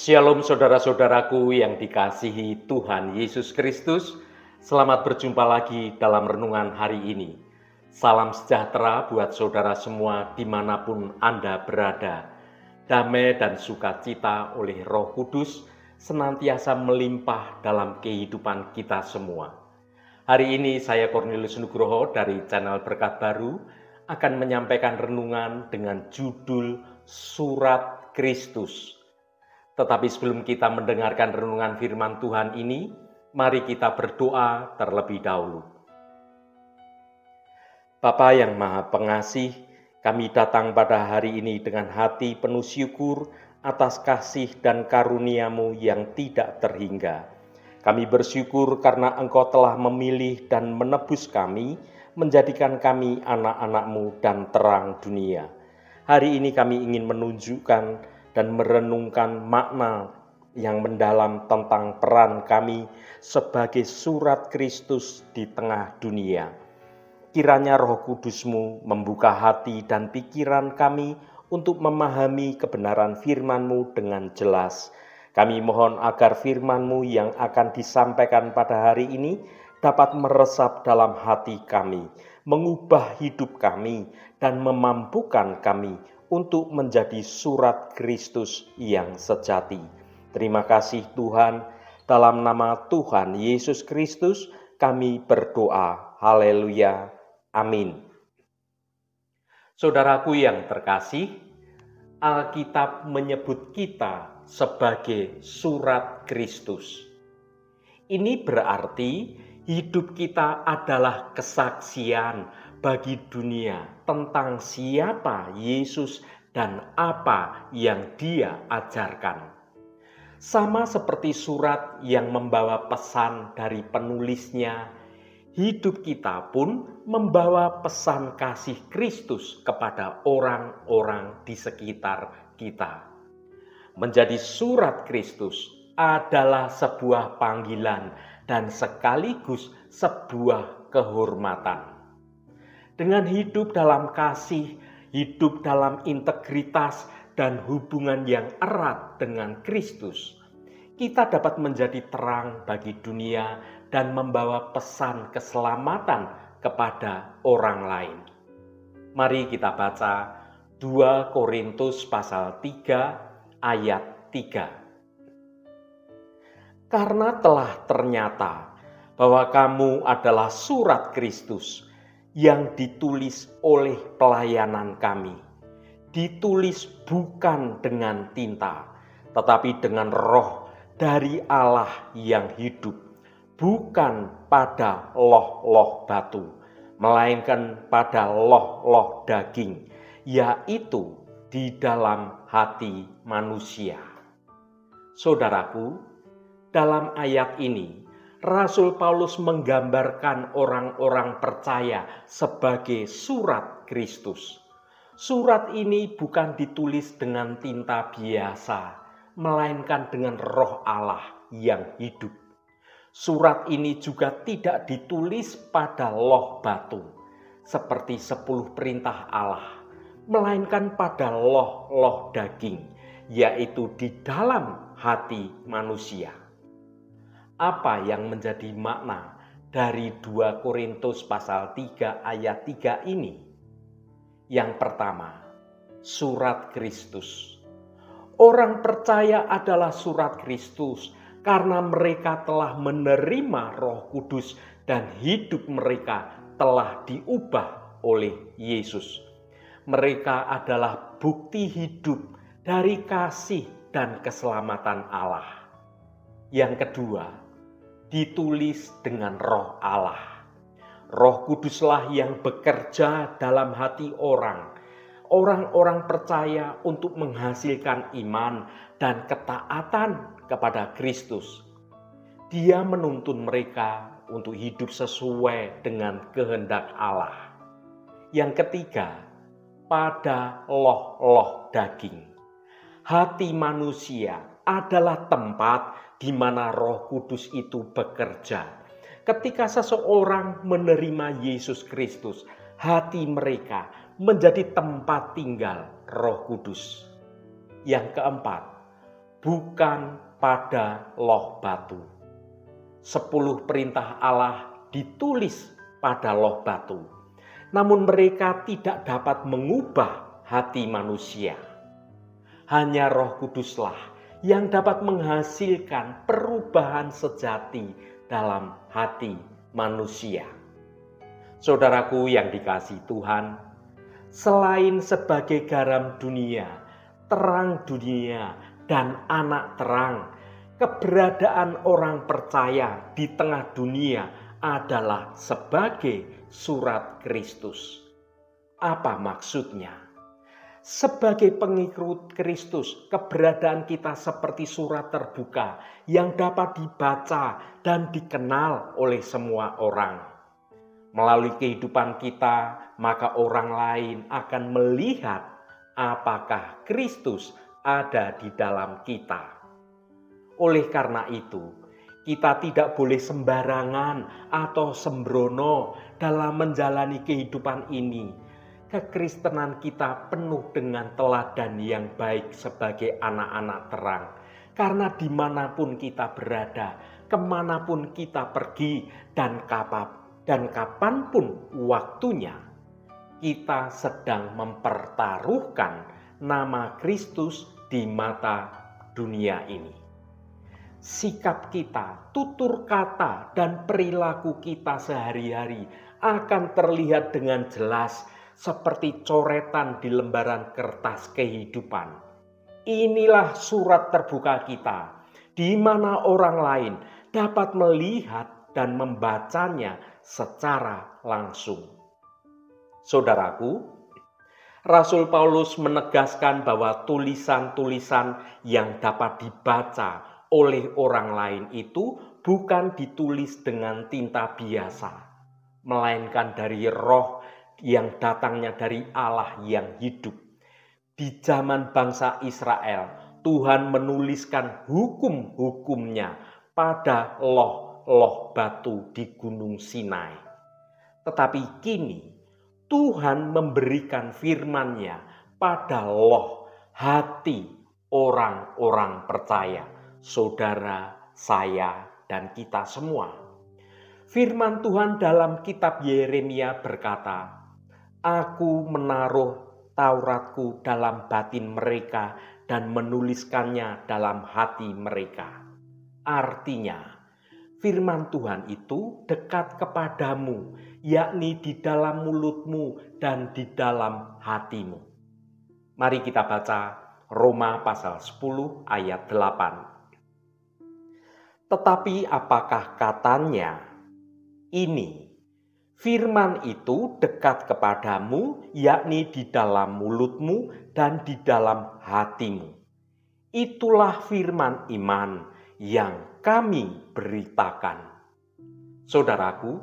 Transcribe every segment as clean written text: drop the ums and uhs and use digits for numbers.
Shalom saudara-saudaraku yang dikasihi Tuhan Yesus Kristus. Selamat berjumpa lagi dalam renungan hari ini. Salam sejahtera buat saudara semua dimanapun Anda berada. Damai dan sukacita oleh Roh Kudus senantiasa melimpah dalam kehidupan kita semua. Hari ini saya Cornelius Nugroho dari channel Berkat Baru akan menyampaikan renungan dengan judul Surat Kristus. Tetapi sebelum kita mendengarkan renungan firman Tuhan ini, mari kita berdoa terlebih dahulu. Bapa yang Maha Pengasih, kami datang pada hari ini dengan hati penuh syukur atas kasih dan karunia-Mu yang tidak terhingga. Kami bersyukur karena Engkau telah memilih dan menebus kami, menjadikan kami anak-anak-Mu dan terang dunia. Hari ini kami ingin menunjukkan dan merenungkan makna yang mendalam tentang peran kami sebagai surat Kristus di tengah dunia. Kiranya Roh Kudus-Mu membuka hati dan pikiran kami untuk memahami kebenaran firman-Mu dengan jelas. Kami mohon agar firman-Mu yang akan disampaikan pada hari ini dapat meresap dalam hati kami, mengubah hidup kami, dan memampukan kami untuk menjadi surat Kristus yang sejati. Terima kasih Tuhan, dalam nama Tuhan Yesus Kristus kami berdoa. Haleluya. Amin. Saudaraku yang terkasih, Alkitab menyebut kita sebagai surat Kristus. Ini berarti hidup kita adalah kesaksian bagi dunia tentang siapa Yesus dan apa yang Dia ajarkan. Sama seperti surat yang membawa pesan dari penulisnya, hidup kita pun membawa pesan kasih Kristus kepada orang-orang di sekitar kita. Menjadi surat Kristus adalah sebuah panggilan dan sekaligus sebuah kehormatan. Dengan hidup dalam kasih, hidup dalam integritas, dan hubungan yang erat dengan Kristus, kita dapat menjadi terang bagi dunia dan membawa pesan keselamatan kepada orang lain. Mari kita baca 2 Korintus pasal 3 ayat 3. Karena telah ternyata bahwa kamu adalah surat Kristus yang ditulis oleh pelayanan kami, ditulis bukan dengan tinta, tetapi dengan Roh dari Allah yang hidup, bukan pada loh-loh batu, melainkan pada loh-loh daging, yaitu di dalam hati manusia. Saudaraku, dalam ayat ini Rasul Paulus menggambarkan orang-orang percaya sebagai surat Kristus. Surat ini bukan ditulis dengan tinta biasa, melainkan dengan Roh Allah yang hidup. Surat ini juga tidak ditulis pada loh batu, seperti 10 perintah Allah, melainkan pada loh-loh daging, yaitu di dalam hati manusia. Apa yang menjadi makna dari 2 Korintus pasal 3 ayat 3 ini? Yang pertama, surat Kristus. Orang percaya adalah surat Kristus karena mereka telah menerima Roh Kudus dan hidup mereka telah diubah oleh Yesus. Mereka adalah bukti hidup dari kasih dan keselamatan Allah. Yang kedua, ditulis dengan Roh Allah. Roh Kuduslah yang bekerja dalam hati orang-orang percaya untuk menghasilkan iman dan ketaatan kepada Kristus. Dia menuntun mereka untuk hidup sesuai dengan kehendak Allah. Yang ketiga, pada loh-loh daging. Hati manusia adalah tempat di mana Roh Kudus itu bekerja. Ketika seseorang menerima Yesus Kristus, hati mereka menjadi tempat tinggal Roh Kudus. Yang keempat, bukan pada loh batu. 10 perintah Allah ditulis pada loh batu, namun mereka tidak dapat mengubah hati manusia. Hanya Roh Kuduslah yang dapat menghasilkan perubahan sejati dalam hati manusia. Saudaraku yang dikasihi Tuhan, selain sebagai garam dunia, terang dunia, dan anak terang, keberadaan orang percaya di tengah dunia adalah sebagai surat Kristus. Apa maksudnya? Sebagai pengikut Kristus, keberadaan kita seperti surat terbuka yang dapat dibaca dan dikenal oleh semua orang. Melalui kehidupan kita, maka orang lain akan melihat apakah Kristus ada di dalam kita. Oleh karena itu, kita tidak boleh sembarangan atau sembrono dalam menjalani kehidupan ini. Kekristenan kita penuh dengan teladan yang baik sebagai anak-anak terang. Karena dimanapun kita berada, kemanapun kita pergi, dan kapanpun waktunya, kita sedang mempertaruhkan nama Kristus di mata dunia ini. Sikap kita, tutur kata, dan perilaku kita sehari-hari akan terlihat dengan jelas seperti coretan di lembaran kertas kehidupan. Inilah surat terbuka kita, di mana orang lain dapat melihat dan membacanya secara langsung. Saudaraku, Rasul Paulus menegaskan bahwa tulisan-tulisan yang dapat dibaca oleh orang lain itu bukan ditulis dengan tinta biasa, melainkan dari Roh yang datangnya dari Allah yang hidup. Di zaman bangsa Israel, Tuhan menuliskan hukum-hukumnya pada loh batu di Gunung Sinai. Tetapi kini Tuhan memberikan firman-Nya pada loh hati orang-orang percaya, saudara, saya, dan kita semua. Firman Tuhan dalam kitab Yeremia berkata, "Aku menaruh Tauratku dalam batin mereka dan menuliskannya dalam hati mereka." Artinya, firman Tuhan itu dekat kepadamu, yakni di dalam mulutmu dan di dalam hatimu. Mari kita baca Roma pasal 10 ayat 8. Tetapi apakah katanya? Ini, firman itu dekat kepadamu, yakni di dalam mulutmu dan di dalam hatimu. Itulah firman iman yang kami beritakan. Saudaraku,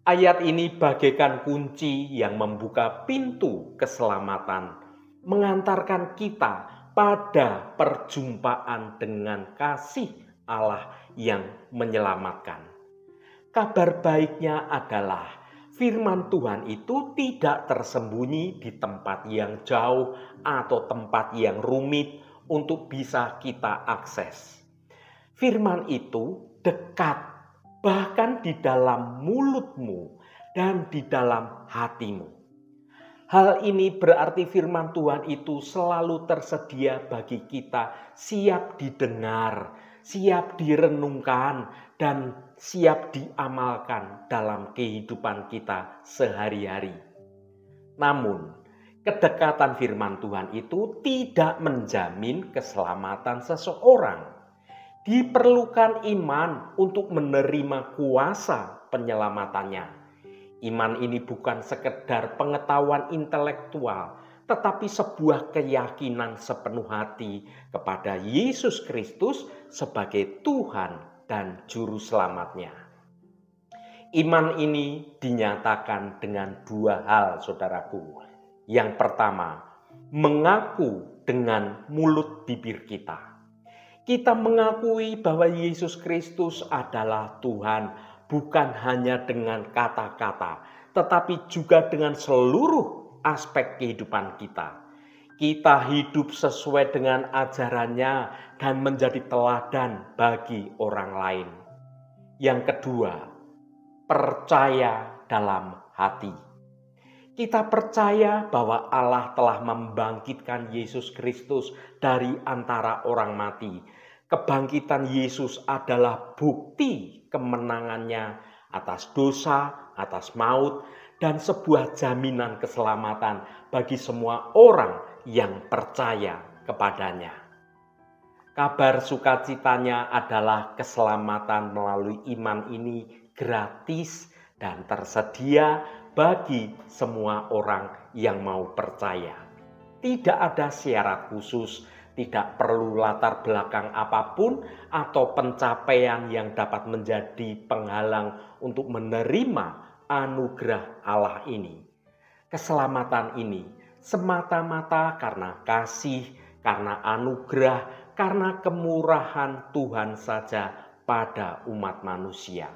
ayat ini bagaikan kunci yang membuka pintu keselamatan, mengantarkan kita pada perjumpaan dengan kasih Allah yang menyelamatkan. Kabar baiknya adalah firman Tuhan itu tidak tersembunyi di tempat yang jauh atau tempat yang rumit untuk bisa kita akses. Firman itu dekat, bahkan di dalam mulutmu dan di dalam hatimu. Hal ini berarti firman Tuhan itu selalu tersedia bagi kita, siap didengar, siap direnungkan, dan siap diamalkan dalam kehidupan kita sehari-hari. Namun, kedekatan firman Tuhan itu tidak menjamin keselamatan seseorang. Diperlukan iman untuk menerima kuasa penyelamatannya. Iman ini bukan sekedar pengetahuan intelektual, tetapi sebuah keyakinan sepenuh hati kepada Yesus Kristus sebagai Tuhan dan Juru Selamatnya. Iman ini dinyatakan dengan dua hal, saudaraku. Yang pertama, mengaku dengan mulut bibir kita. Kita mengakui bahwa Yesus Kristus adalah Tuhan, bukan hanya dengan kata-kata, tetapi juga dengan seluruh aspek kehidupan kita. kita hidup sesuai dengan ajarannya dan menjadi teladan bagi orang lain. Yang kedua, percaya dalam hati. Kita percaya bahwa Allah telah membangkitkan Yesus Kristus dari antara orang mati. Kebangkitan Yesus adalah bukti kemenangannya atas dosa, atas maut, dan sebuah jaminan keselamatan bagi semua orang yang percaya kepadanya. Kabar sukacitanya adalah keselamatan melalui iman ini gratis dan tersedia bagi semua orang yang mau percaya. Tidak ada syarat khusus, tidak perlu latar belakang apapun atau pencapaian yang dapat menjadi penghalang untuk menerima anugerah Allah ini. Keselamatan ini semata-mata karena kasih, karena anugerah, karena kemurahan Tuhan saja pada umat manusia.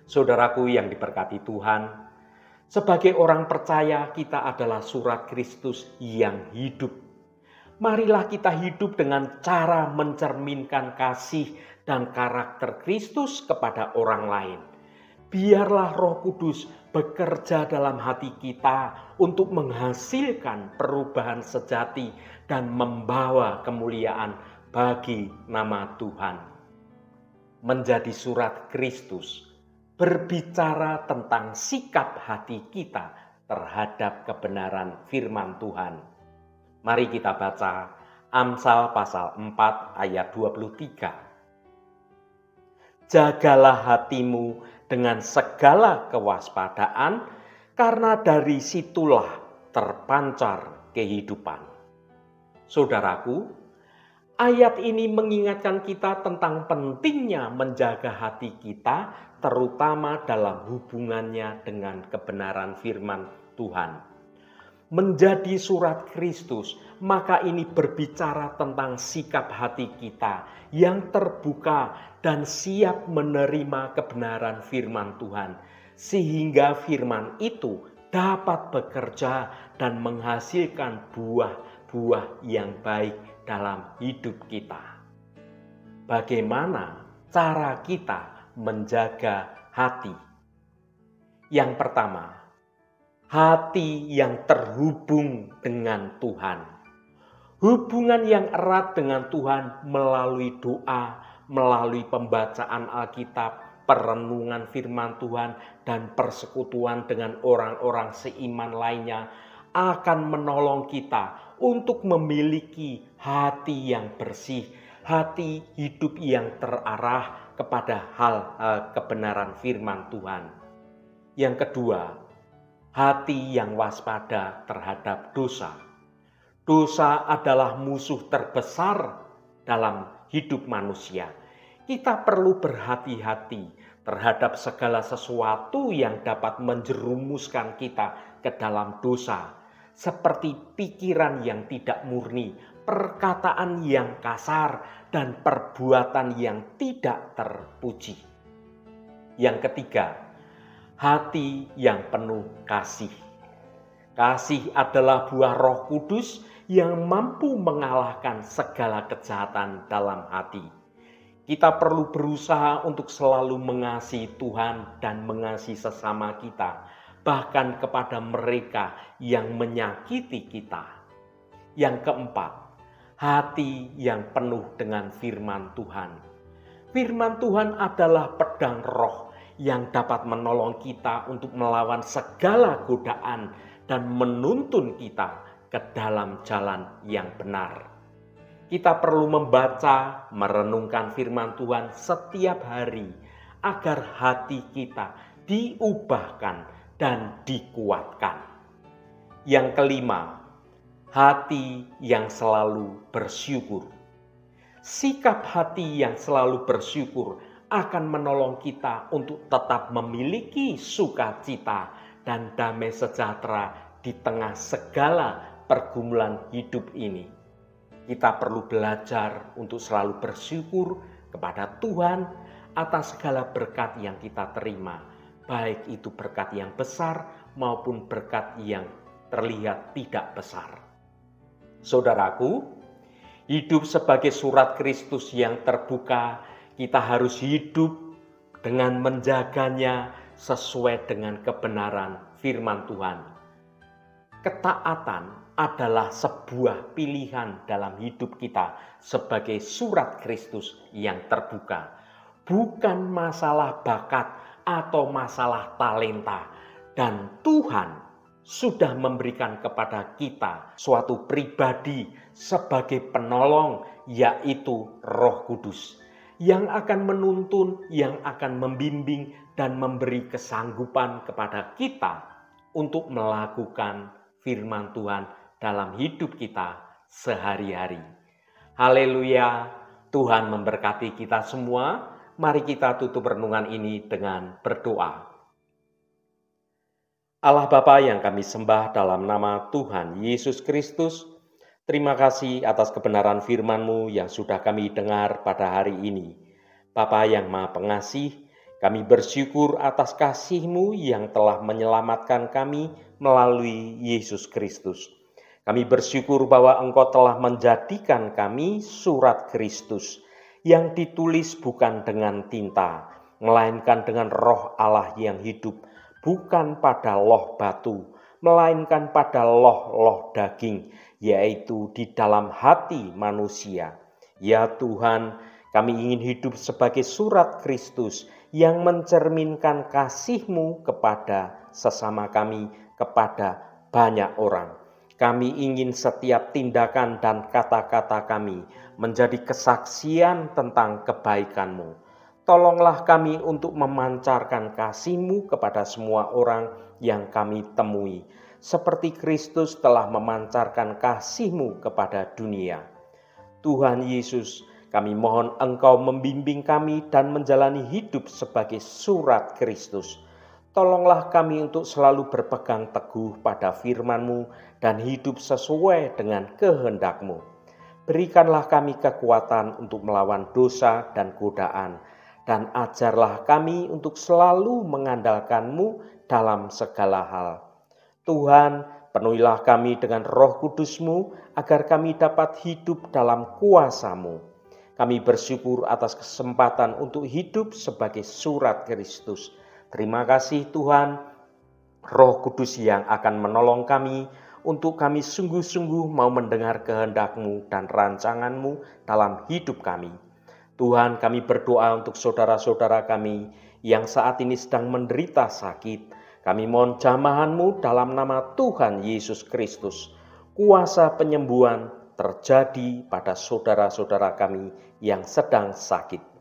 Saudaraku yang diberkati Tuhan, sebagai orang percaya kita adalah surat Kristus yang hidup. Marilah kita hidup dengan cara mencerminkan kasih dan karakter Kristus kepada orang lain. Biarlah Roh Kudus bekerja dalam hati kita untuk menghasilkan perubahan sejati dan membawa kemuliaan bagi nama Tuhan. Menjadi surat Kristus berbicara tentang sikap hati kita terhadap kebenaran firman Tuhan. Mari kita baca Amsal pasal 4 ayat 23. Jagalah hatimu dengan segala kewaspadaan, karena dari situlah terpancar kehidupan. Saudaraku, ayat ini mengingatkan kita tentang pentingnya menjaga hati kita, terutama dalam hubungannya dengan kebenaran firman Tuhan. Menjadi surat Kristus, maka ini berbicara tentang sikap hati kita yang terbuka dan siap menerima kebenaran firman Tuhan, sehingga firman itu dapat bekerja dan menghasilkan buah-buah yang baik dalam hidup kita. Bagaimana cara kita menjaga hati? Yang pertama, hati yang terhubung dengan Tuhan. Hubungan yang erat dengan Tuhan melalui doa, melalui pembacaan Alkitab, perenungan firman Tuhan, dan persekutuan dengan orang-orang seiman lainnya akan menolong kita untuk memiliki hati yang bersih, hati hidup yang terarah kepada hal-hal kebenaran firman Tuhan. Yang kedua, hati yang waspada terhadap dosa. Dosa adalah musuh terbesar dalam hidup manusia. Kita perlu berhati-hati terhadap segala sesuatu yang dapat menjerumuskan kita ke dalam dosa, seperti pikiran yang tidak murni, perkataan yang kasar, dan perbuatan yang tidak terpuji. Yang ketiga, hati yang penuh kasih. Kasih adalah buah Roh Kudus yang mampu mengalahkan segala kejahatan dalam hati. Kita perlu berusaha untuk selalu mengasihi Tuhan dan mengasihi sesama kita, bahkan kepada mereka yang menyakiti kita. Yang keempat, hati yang penuh dengan firman Tuhan. Firman Tuhan adalah pedang roh yang dapat menolong kita untuk melawan segala godaan dan menuntun kita ke dalam jalan yang benar. Kita perlu membaca, merenungkan firman Tuhan setiap hari agar hati kita diubahkan dan dikuatkan. Yang kelima, hati yang selalu bersyukur. Sikap hati yang selalu bersyukur akan menolong kita untuk tetap memiliki sukacita dan damai sejahtera di tengah segala pergumulan hidup ini. Kita perlu belajar untuk selalu bersyukur kepada Tuhan atas segala berkat yang kita terima, baik itu berkat yang besar maupun berkat yang terlihat tidak besar. Saudaraku, hidup sebagai surat Kristus yang terbuka, kita harus hidup dengan menjaganya sesuai dengan kebenaran firman Tuhan. Ketaatan adalah sebuah pilihan dalam hidup kita sebagai surat Kristus yang terbuka. Bukan masalah bakat atau masalah talenta. Dan Tuhan sudah memberikan kepada kita suatu pribadi sebagai penolong, yaitu Roh Kudus, yang akan menuntun, yang akan membimbing dan memberi kesanggupan kepada kita untuk melakukan firman Tuhan dalam hidup kita sehari-hari. Haleluya, Tuhan memberkati kita semua. Mari kita tutup renungan ini dengan berdoa. Allah Bapa yang kami sembah dalam nama Tuhan Yesus Kristus, terima kasih atas kebenaran firman-Mu yang sudah kami dengar pada hari ini. Bapa yang Maha Pengasih, kami bersyukur atas kasih-Mu yang telah menyelamatkan kami melalui Yesus Kristus. Kami bersyukur bahwa Engkau telah menjadikan kami surat Kristus yang ditulis bukan dengan tinta, melainkan dengan Roh Allah yang hidup, bukan pada loh batu, melainkan pada loh daging, yaitu di dalam hati manusia. Ya Tuhan, kami ingin hidup sebagai surat Kristus yang mencerminkan kasih-Mu kepada sesama kami, kepada banyak orang. Kami ingin setiap tindakan dan kata-kata kami menjadi kesaksian tentang kebaikan-Mu. Tolonglah kami untuk memancarkan kasih-Mu kepada semua orang yang kami temui, seperti Kristus telah memancarkan kasih-Mu kepada dunia. Tuhan Yesus, kami mohon Engkau membimbing kami dan menjalani hidup sebagai surat Kristus. Tolonglah kami untuk selalu berpegang teguh pada firman-Mu dan hidup sesuai dengan kehendak-Mu. Berikanlah kami kekuatan untuk melawan dosa dan godaan, dan ajarlah kami untuk selalu mengandalkan-Mu dalam segala hal. Tuhan, penuhilah kami dengan Roh Kudus-Mu agar kami dapat hidup dalam kuasa-Mu. Kami bersyukur atas kesempatan untuk hidup sebagai surat Kristus. Terima kasih Tuhan, Roh Kudus yang akan menolong kami untuk kami sungguh-sungguh mau mendengar kehendak-Mu dan rancangan-Mu dalam hidup kami. Tuhan, kami berdoa untuk saudara-saudara kami yang saat ini sedang menderita sakit. Kami mohon jamahan-Mu dalam nama Tuhan Yesus Kristus. Kuasa penyembuhan terjadi pada saudara-saudara kami yang sedang sakit.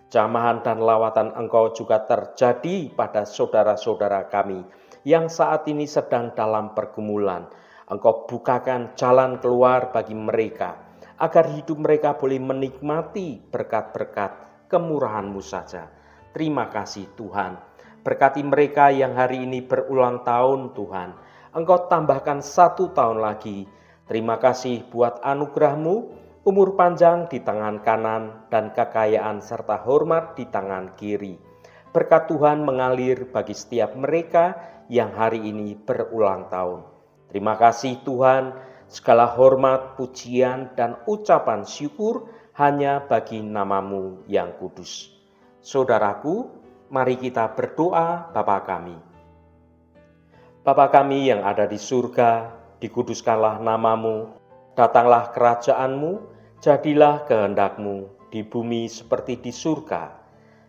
Jamahan dan lawatan Engkau juga terjadi pada saudara-saudara kami yang saat ini sedang dalam pergumulan. Engkau bukakan jalan keluar bagi mereka, agar hidup mereka boleh menikmati berkat-berkat kemurahan-Mu saja. Terima kasih Tuhan. Berkati mereka yang hari ini berulang tahun Tuhan. Engkau tambahkan 1 tahun lagi. Terima kasih buat anugerah-Mu, umur panjang di tangan kanan dan kekayaan serta hormat di tangan kiri. Berkat Tuhan mengalir bagi setiap mereka yang hari ini berulang tahun. Terima kasih Tuhan. Segala hormat, pujian, dan ucapan syukur hanya bagi nama-Mu yang kudus. Saudaraku, mari kita berdoa Bapa kami. Bapa kami yang ada di surga, dikuduskanlah nama-Mu, datanglah kerajaan-Mu, jadilah kehendak-Mu di bumi seperti di surga.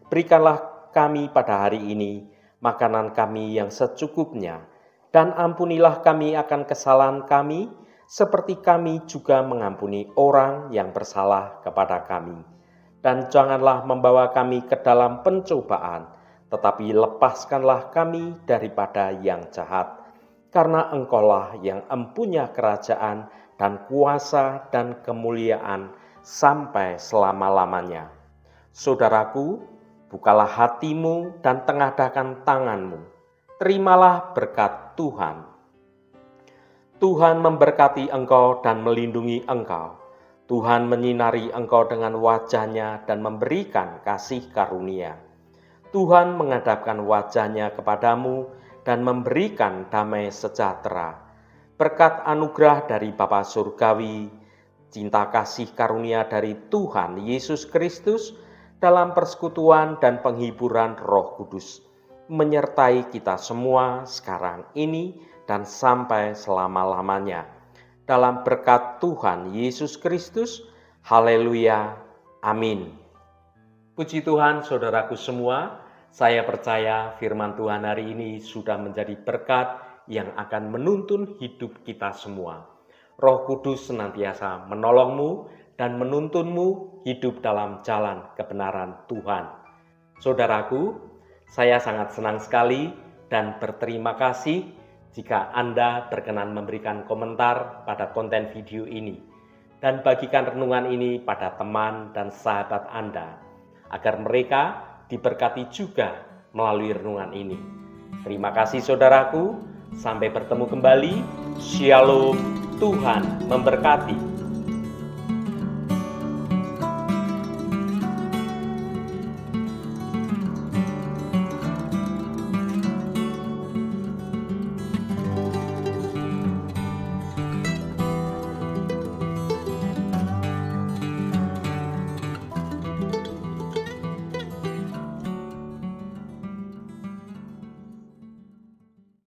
Berikanlah kami pada hari ini makanan kami yang secukupnya, dan ampunilah kami akan kesalahan kami, seperti kami juga mengampuni orang yang bersalah kepada kami. Dan janganlah membawa kami ke dalam pencobaan, tetapi lepaskanlah kami daripada yang jahat. Karena Engkaulah yang empunya kerajaan dan kuasa dan kemuliaan sampai selama-lamanya. Saudaraku, bukalah hatimu dan tengadahkan tanganmu. Terimalah berkat Tuhan. Tuhan memberkati engkau dan melindungi engkau. Tuhan menyinari engkau dengan wajah-Nya dan memberikan kasih karunia. Tuhan menghadapkan wajah-Nya kepadamu dan memberikan damai sejahtera. berkat anugerah dari Bapa Surgawi, cinta kasih karunia dari Tuhan Yesus Kristus, dalam persekutuan dan penghiburan Roh Kudus, menyertai kita semua sekarang ini dan sampai selama-lamanya. Dalam berkat Tuhan Yesus Kristus, haleluya, amin. Puji Tuhan, saudaraku semua, saya percaya firman Tuhan hari ini sudah menjadi berkat yang akan menuntun hidup kita semua. Roh Kudus senantiasa menolongmu dan menuntunmu hidup dalam jalan kebenaran Tuhan. Saudaraku, saya sangat senang sekali dan berterima kasih jika Anda berkenan memberikan komentar pada konten video ini dan bagikan renungan ini pada teman dan sahabat Anda, agar mereka diberkati juga melalui renungan ini. Terima kasih saudaraku, sampai bertemu kembali. Shalom, Tuhan memberkati.